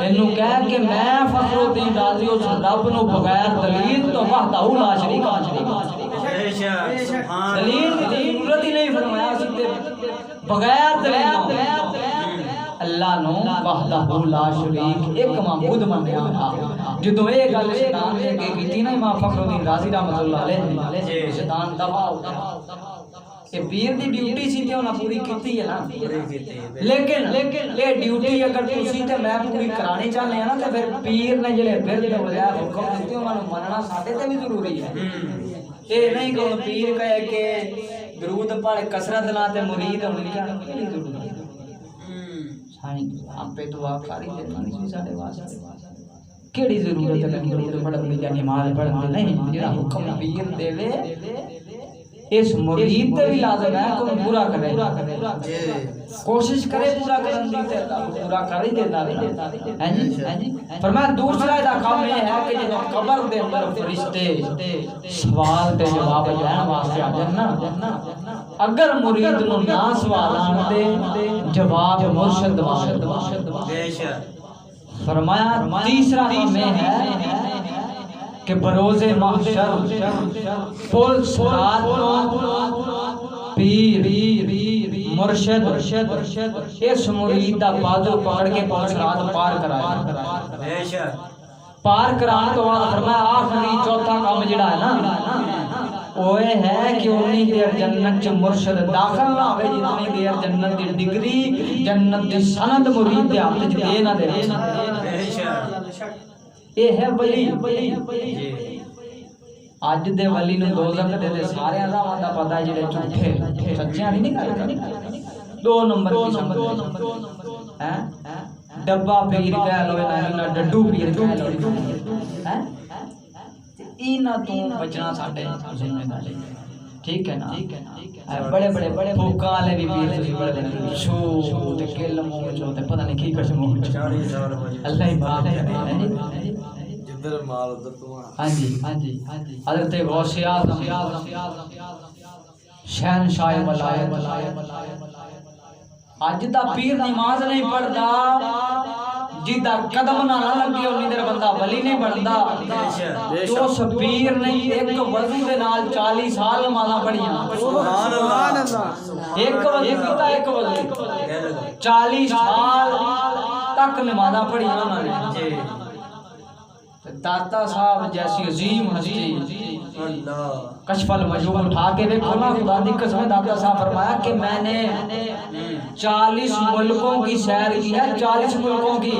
اینو کہہ کہ میں فخر الدین رازی اس رب نو بغیر دلیل تو وحدہ لا شریک دلیل دی ضرورت ہی نہیں فرمایا سی بغیر دلیل اللہ نو وحدہ لا شریک ایک معبود منیا جدوں اے گل شیطان نے کیتی نا امام فخر الدین رازی رحمۃ اللہ علیہ شیطان دفع ہو گیا کہ پیر دی ڈیوٹی سی تے انہاں پوری کیتی ہے نا لیکن اے ڈیوٹی اگر تسی تے میں پوری کرانی چاہنے ہیں نا تے پھر پیر نے جڑے پھر بغیر حکم دتے انہاں نو مننا ساڈے تے بھی ضروری ہے اے نہیں کہ پیر کہے کہ درود پڑھ کثرت نہ تے مرید ہونی ضروری ہاں آپ پہ دعا کر ہی دینا نہیں ساڈے واسطے کیڑی ضرورت ہے نماز پڑھن دی یا نماز پڑھن دی نہیں جڑا حکم پیر دے وے اس مرید تے بھی لازم ہے کوئی پورا کرے کوشش کرے پورا کرن دی تے پورا کر ہی دیندا ہے ہاں جی فرمایا دوسرا دا کام یہ ہے کہ جب قبر دے اندر فرشتے سوال تے جواب دین واسطے آ جان نا اگر مرید نو نہ سوال آن تے جواب مرشد بے شک فرمایا تیسرا کام یہ ہے کہ بروز محشر پل صراط پیر مرشد اس مرید دا بازو پکڑ کے پل صراط پار کرایا بے شک پار کران تو بعد فرمایا آخری چوتھا کام جڑا ہے نا وہ ہے کہ اتنی دیر جنت چ مرشد داخل نہ ہوئے جتنی دیر جنت دی ڈگری جنت دی سند مرید دے ہاتھ وچ دے نہ دے بے شک یہ ہے ولی اج دے ولی نو دوزخ دے سارے عذاباں دا پتہ ہے جڑے جھوٹے سچیاں نہیں کرتے دو نمبر کی سمجھ ہیں ڈبا پیر کہہ لو نہ ڈڈو پیر کہہ لو ہیں اینا تو بچنا ساڈے ذمہ داری ٹھیک ہے نا بڑے بڑے پھوکا والے بھی پیر تسی بڑے بڑے شو تے کل منہ وچوں تے پتہ نہیں کی کچھ منہ وچوں اللہ ہی معاف کرے جدھر مال ادھر تو ہاں جی حضرت غوث اعظم شہنشاہ ولایت اج دا پیر نماز نہیں پڑھدا جدا قدم نہ لگے اونی دیر بندہ ولی نہیں بندا جو اس پیر نے ایک وضو دے نال 40 سال نمازاں پڑھیاں سبحان اللہ ایک وضو کیتا ایک وضو 40 سال تک نمازاں پڑھیاں انہوں نے داتا صاحب جیسی عظیم ہستی کشف المجوب اٹھا کے دیکھو نا خدا دی قسم داتا صاحب فرمایا کہ میں نے 40 ملکوں کی سیر کی ہے 40 ملکوں کی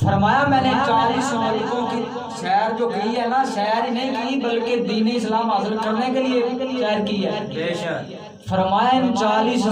فرمایا میں نے 40 ملکوں کی سیر جو کی ہے نا سیر ہی نہیں کی بلکہ دین اسلام حاصل کرنے کے لیے سیر کی ہے فرمایا ان 40